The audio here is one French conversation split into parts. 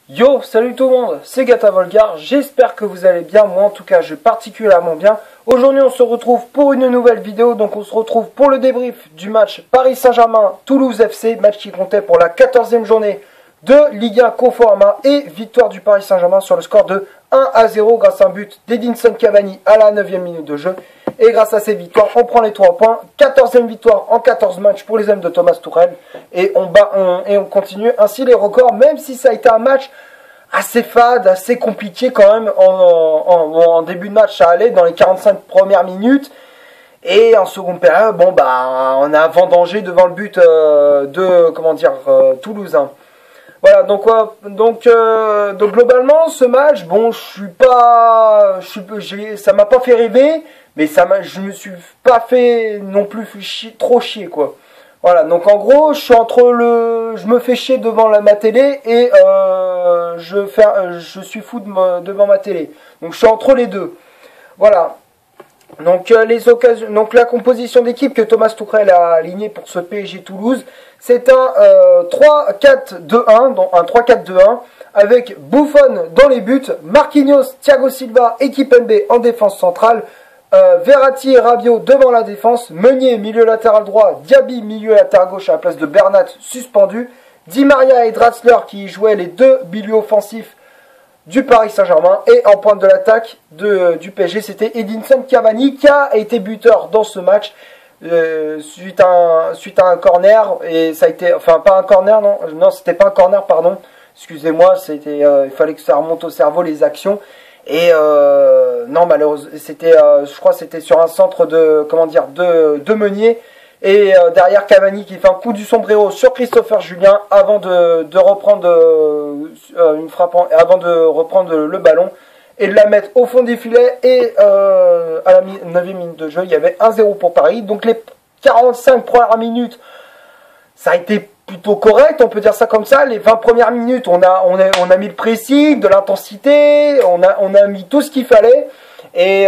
Yo, salut tout le monde, c'est Gata Volgar, j'espère que vous allez bien, moi en tout cas je vais particulièrement bien. Aujourd'hui on se retrouve pour une nouvelle vidéo, donc on se retrouve pour le débrief du match Paris Saint-Germain-Toulouse FC, match qui comptait pour la 14e journée de Ligue 1 Conforama et victoire du Paris Saint-Germain sur le score de 1-0 grâce à un but d'Edinson Cavani à la 9e minute de jeu. Et grâce à ces victoires, on prend les 3 points. 14e victoire en 14 matchs pour les hommes de Thomas Tuchel. Et on continue ainsi les records, même si ça a été un match assez fade, assez compliqué quand même. En début de match, ça allait dans les 45 premières minutes. Et en seconde période, on a vendangé devant le but de Toulousain. Voilà, donc globalement ce match, ça m'a pas fait rêver, mais je me suis pas fait non plus trop chier quoi. Voilà, donc en gros, je me fais chier devant ma télé et je suis fou devant ma télé. Donc je suis entre les deux. Voilà. Donc la composition d'équipe que Thomas Tuchel a alignée pour ce PSG Toulouse, c'est un 3-4-2-1, donc un 3-4-2-1 avec Buffon dans les buts, Marquinhos, Thiago Silva et Kimpembe en défense centrale, Verratti et Rabiot devant la défense, Meunier milieu latéral droit, Diaby milieu latéral gauche à la place de Bernat suspendu, Di Maria et Draxler qui jouaient les deux milieux offensifs du Paris Saint-Germain, et en pointe de l'attaque du PSG, c'était Edinson Cavani qui a été buteur dans ce match suite à un corner, et ça a été, enfin pas un corner, non c'était pas un corner, pardon, excusez-moi, c'était il fallait que ça remonte au cerveau les actions, et non malheureusement c'était je crois que c'était sur un centre de Meunier. Et derrière Cavani qui fait un coup du sombrero sur Christopher Julien avant de reprendre une frappe, avant de reprendre le ballon et de la mettre au fond des filets. Et à la 9e minute de jeu, il y avait 1-0 pour Paris. Donc les 45 premières minutes, ça a été plutôt correct, on peut dire ça comme ça. Les 20 premières minutes, on a mis le pressing, de l'intensité, on a mis tout ce qu'il fallait. Et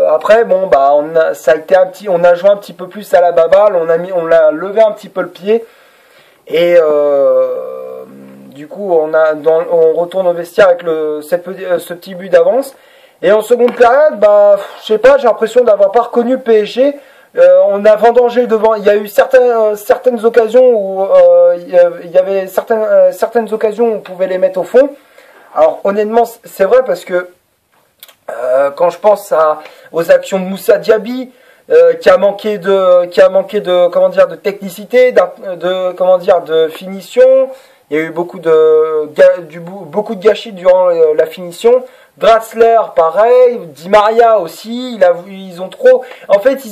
après ça a été on a joué un petit peu plus à la baballe, on a levé un petit peu le pied, et du coup on retourne au vestiaire avec ce petit but d'avance. Et en seconde période, je sais pas, j'ai l'impression d'avoir pas reconnu le PSG. On a vendangé devant. Il y a eu certaines occasions où il y avait certaines occasions où on pouvait les mettre au fond. Alors honnêtement, c'est vrai parce que quand je pense aux actions de Moussa Diaby, qui a manqué de technicité, de finition. Il y a eu beaucoup de gâchis durant la finition. Draxler, pareil. Di Maria aussi. Ils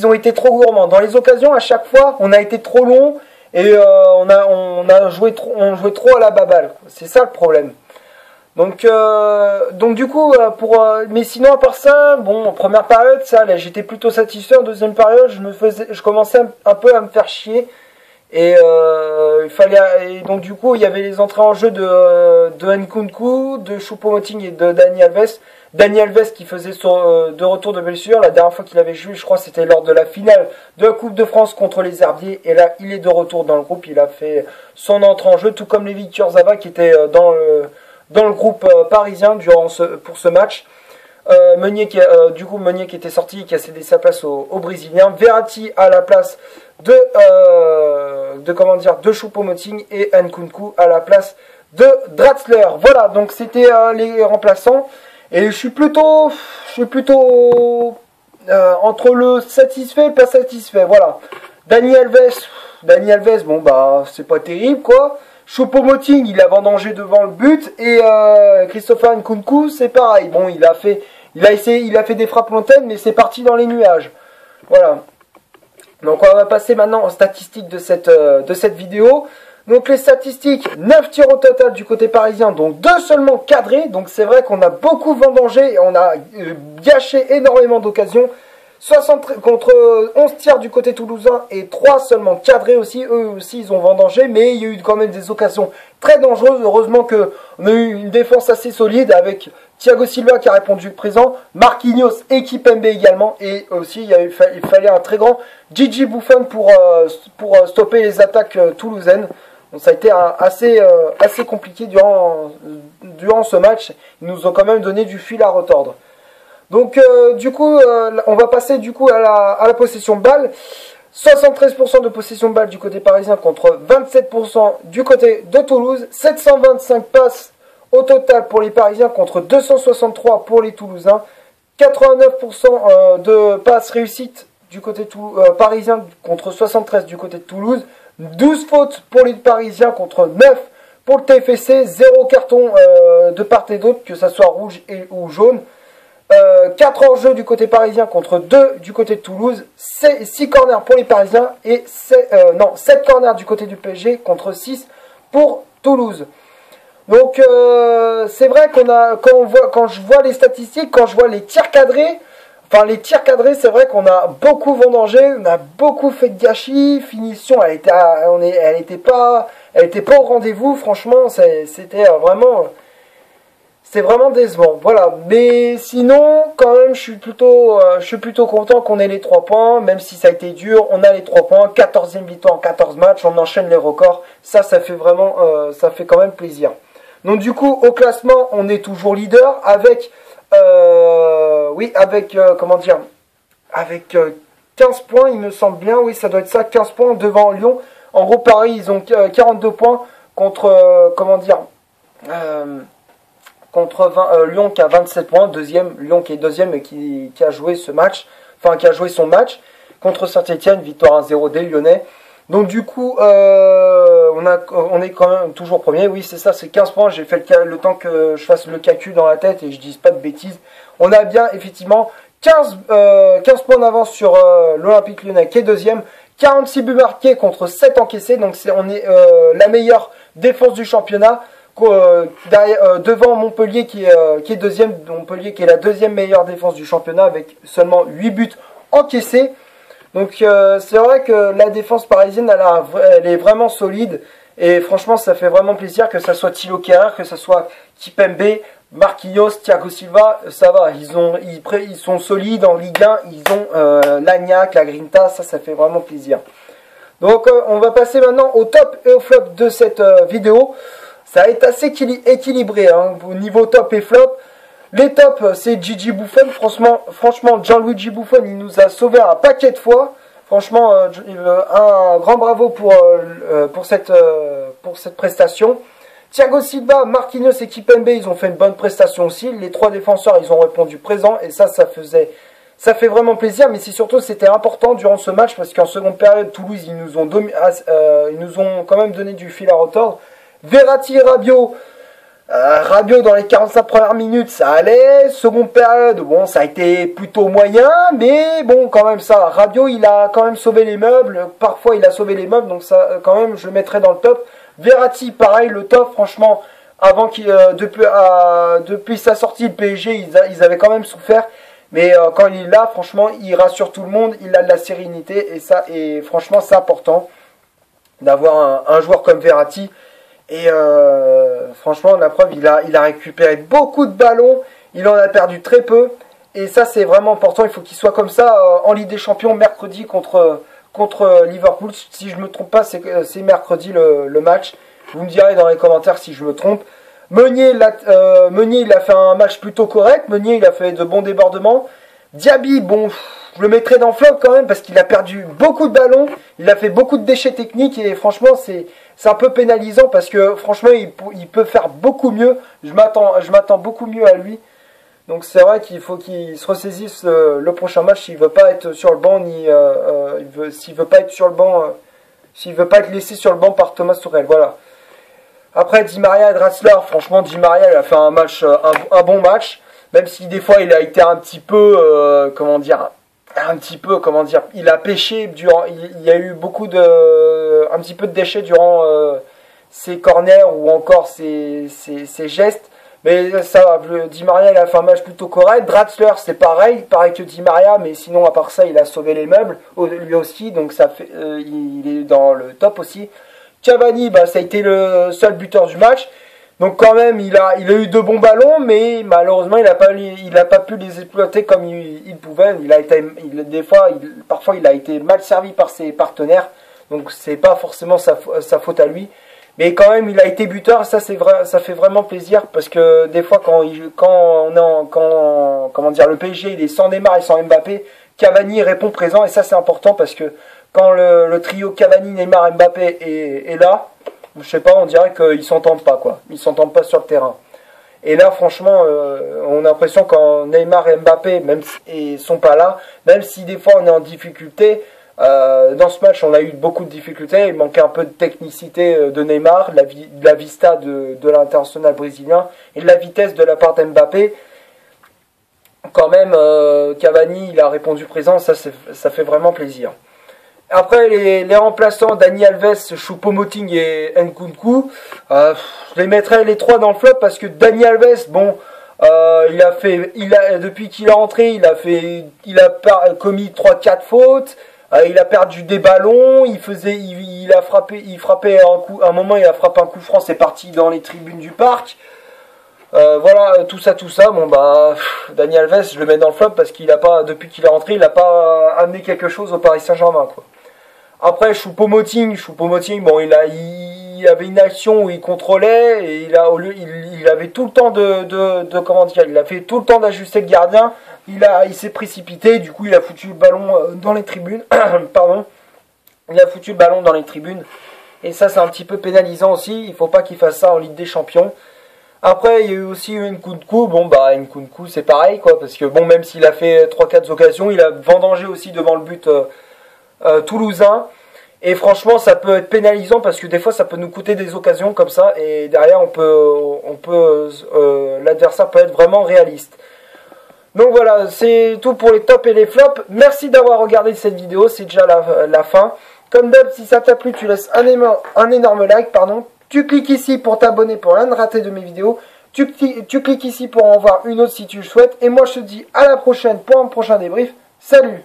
ont été trop gourmands. Dans les occasions, à chaque fois, on a été trop long et on jouait trop à la baballe. C'est ça le problème. Donc du coup, mais sinon à part ça, en première période, ça allait, j'étais plutôt satisfait. En deuxième période, je commençais un peu à me faire chier, et donc du coup, il y avait les entrées en jeu de Nkunku, de Choupo-Moting et de Dani Alves. Dani Alves qui faisait de retour de blessure. La dernière fois qu'il avait joué, je crois, c'était lors de la finale de la Coupe de France contre les Herbiers. Et là, il est de retour dans le groupe. Il a fait son entrée en jeu, tout comme Lévi Kurzawa qui était dans le groupe parisien pour ce match. Meunier qui était sorti et qui a cédé sa place au Brésilien. Verratti à la place de Choupo-Moting, et Nkunku à la place de Draxler. Voilà, donc c'était les remplaçants, et je suis plutôt entre le satisfait et le pas satisfait. Voilà. Dani Alves, c'est pas terrible quoi. Choupo-Moting, il a vendangé devant le but, et Christopher Nkunku, c'est pareil. Il a fait des frappes lointaines, mais c'est parti dans les nuages. Voilà. Donc on va passer maintenant aux statistiques de cette vidéo. Donc les statistiques, 9 tirs au total du côté parisien, donc 2 seulement cadrés. Donc c'est vrai qu'on a beaucoup vendangé et on a gâché énormément d'occasions. 60 contre 11 tirs du côté toulousain et 3 seulement cadrés aussi. Eux aussi ils ont vendangé, mais il y a eu quand même des occasions très dangereuses. Heureusement qu'on a eu une défense assez solide avec Thiago Silva qui a répondu présent, Marquinhos et Kimpembe également, et aussi il fallait un très grand Gigi Buffon pour stopper les attaques toulousaines. Donc ça a été assez compliqué durant ce match. Ils nous ont quand même donné du fil à retordre. Donc du coup, on va passer du coup à la possession de balle. 73% de possession de balle du côté parisien contre 27% du côté de Toulouse. 725 passes au total pour les Parisiens contre 263 pour les Toulousains. 89% de passes réussites du côté parisien contre 73 du côté de Toulouse. 12 fautes pour les Parisiens contre 9 pour le TFC. 0 carton de part et d'autre, que ça soit rouge ou jaune. 4 hors-jeu du côté parisien contre 2 du côté de Toulouse. 6 corners pour les Parisiens et 7 corners du côté du PSG contre 6 pour Toulouse. Donc c'est vrai quand je vois les statistiques, quand je vois les tirs cadrés, c'est vrai qu'on a beaucoup vendangé, on a beaucoup fait de gâchis, finition, elle était pas au rendez-vous, franchement, c'est vraiment décevant. Voilà, mais sinon, quand même, je suis plutôt content qu'on ait les 3 points, même si ça a été dur, on a les 3 points, 14e victoire en 14 matchs, on enchaîne les records, ça fait vraiment, ça fait quand même plaisir. Donc du coup, au classement, on est toujours leader avec, avec 15 points, il me semble bien, oui, ça doit être ça, 15 points devant Lyon. En gros, Paris, ils ont 42 points contre, contre Lyon qui a 27 points, Lyon qui est deuxième et qui a joué ce match, qui a joué son match contre Saint-Etienne, victoire 1-0 des Lyonnais. Donc du coup, on est quand même toujours premier. Oui, c'est ça, c'est 15 points. J'ai fait le temps que je fasse le calcul dans la tête et je dise pas de bêtises. On a bien effectivement 15 points d'avance sur l'Olympique Lyonnais qui est deuxième. 46 buts marqués contre 7 encaissés. Donc on est la meilleure défense du championnat. Devant Montpellier qui est deuxième. Montpellier qui est la deuxième meilleure défense du championnat avec seulement 8 buts encaissés. Donc c'est vrai que la défense parisienne elle est vraiment solide et franchement ça fait vraiment plaisir que ça soit Thilo Kehrer, que ça soit Kimpembe, Marquinhos, Thiago Silva, ça va, ils sont solides en Ligue 1, ils ont l'Agnac, la Grinta, ça fait vraiment plaisir. Donc on va passer maintenant au top et au flop de cette vidéo. Ça va être assez équilibré au niveau top et flop. Les tops, c'est Gigi Buffon. Franchement, Gianluigi Buffon, il nous a sauvé un paquet de fois. Franchement, un grand bravo pour cette prestation. Thiago Silva, Marquinhos et Kimpembe, ils ont fait une bonne prestation aussi. Les 3 défenseurs, ils ont répondu présent et ça fait vraiment plaisir. Mais c'était important durant ce match parce qu'en seconde période, Toulouse, ils nous ont quand même donné du fil à retordre. Verratti et Rabiot. Rabiot dans les 45 premières minutes ça allait, seconde période bon ça a été plutôt moyen mais bon quand même ça, Rabiot il a quand même sauvé les meubles, parfois il a sauvé les meubles donc ça quand même je le mettrai dans le top. Verratti pareil le top franchement avant depuis sa sortie le PSG ils avaient quand même souffert mais quand il est là franchement il rassure tout le monde, il a de la sérénité et franchement c'est important d'avoir un joueur comme Verratti. Et franchement, la preuve, il a récupéré beaucoup de ballons, il en a perdu très peu. Et ça, c'est vraiment important. Il faut qu'il soit comme ça en Ligue des Champions mercredi contre Liverpool. Si je me trompe pas, c'est mercredi le match. Vous me direz dans les commentaires si je me trompe. Meunier, il a fait un match plutôt correct. Meunier, il a fait de bons débordements. Diaby, bon, je le mettrai dans flop quand même parce qu'il a perdu beaucoup de ballons. Il a fait beaucoup de déchets techniques et franchement, c'est un peu pénalisant parce que franchement, il peut faire beaucoup mieux. Je m'attends beaucoup mieux à lui. Donc c'est vrai qu'il faut qu'il se ressaisisse le prochain match s'il veut pas être sur le banc s'il veut pas être sur le banc, s'il veut pas être laissé sur le banc par Thomas Tuchel. Voilà. Après Di Maria et Draxler, franchement Di Maria il a fait un bon match, même si des fois il a été un petit peu il a pêché il y a eu un petit peu de déchets durant ses corners ou encore ses gestes. Mais ça va, Di Maria il a fait un match plutôt correct. Draxler c'est pareil que Di Maria, mais sinon à part ça il a sauvé les meubles lui aussi, donc ça fait il est dans le top aussi. Cavani, ça a été le seul buteur du match, donc quand même il a eu de bons ballons, mais malheureusement il a pas pu les exploiter comme il pouvait. Parfois il a été mal servi par ses partenaires, donc c'est pas forcément sa faute à lui. Mais quand même, il a été buteur, ça c'est vrai, ça fait vraiment plaisir parce que des fois quand comment dire, le PSG il est sans Neymar et sans Mbappé, Cavani répond présent et ça c'est important parce que quand le trio Cavani, Neymar, Mbappé est là, je sais pas, on dirait qu'ils s'entendent pas quoi, ils s'entendent pas sur le terrain. Et là franchement, on a l'impression quand Neymar et Mbappé même sont pas là, même si des fois on est en difficulté. Dans ce match, on a eu beaucoup de difficultés. Il manquait un peu de technicité de Neymar, de la vista de l'international brésilien et de la vitesse de la part d'Mbappé. Quand même, Cavani, il a répondu présent, ça fait vraiment plaisir. Après, les remplaçants, Dani Alves, Choupo-Moting et Nkunku, je les mettrais les trois dans le flop parce que Dani Alves, bon, depuis qu'il est rentré, il a commis 3-4 fautes. Il a perdu des ballons, il frappait un moment, il a frappé un coup franc, c'est parti dans les tribunes du parc. Voilà, tout ça, bon bah, Dani Alves, je le mets dans le flop parce qu'il a pas, depuis qu'il est rentré, il a pas amené quelque chose au Paris Saint-Germain, quoi. Après, Choupo-Moting, bon, il avait une action où il contrôlait et il avait tout le temps comment dire, il a fait tout le temps d'ajuster le gardien. Il s'est précipité, du coup il a foutu le ballon dans les tribunes. Pardon. Il a foutu le ballon dans les tribunes. Et ça c'est un petit peu pénalisant aussi. Il faut pas qu'il fasse ça en Ligue des Champions. Après il y a eu aussi Nkunku. Bon bah Nkunku c'est pareil quoi. Parce que bon même s'il a fait 3-4 occasions, il a vendangé aussi devant le but toulousain. Et franchement ça peut être pénalisant parce que des fois ça peut nous coûter des occasions comme ça. Et derrière l'adversaire peut être vraiment réaliste. Donc voilà, c'est tout pour les tops et les flops. Merci d'avoir regardé cette vidéo, c'est déjà la fin. Comme d'hab, si ça t'a plu, tu laisses un énorme like, pardon. Tu cliques ici pour t'abonner pour rien rater de mes vidéos. Tu cliques ici pour en voir une autre si tu le souhaites. Et moi, je te dis à la prochaine pour un prochain débrief. Salut!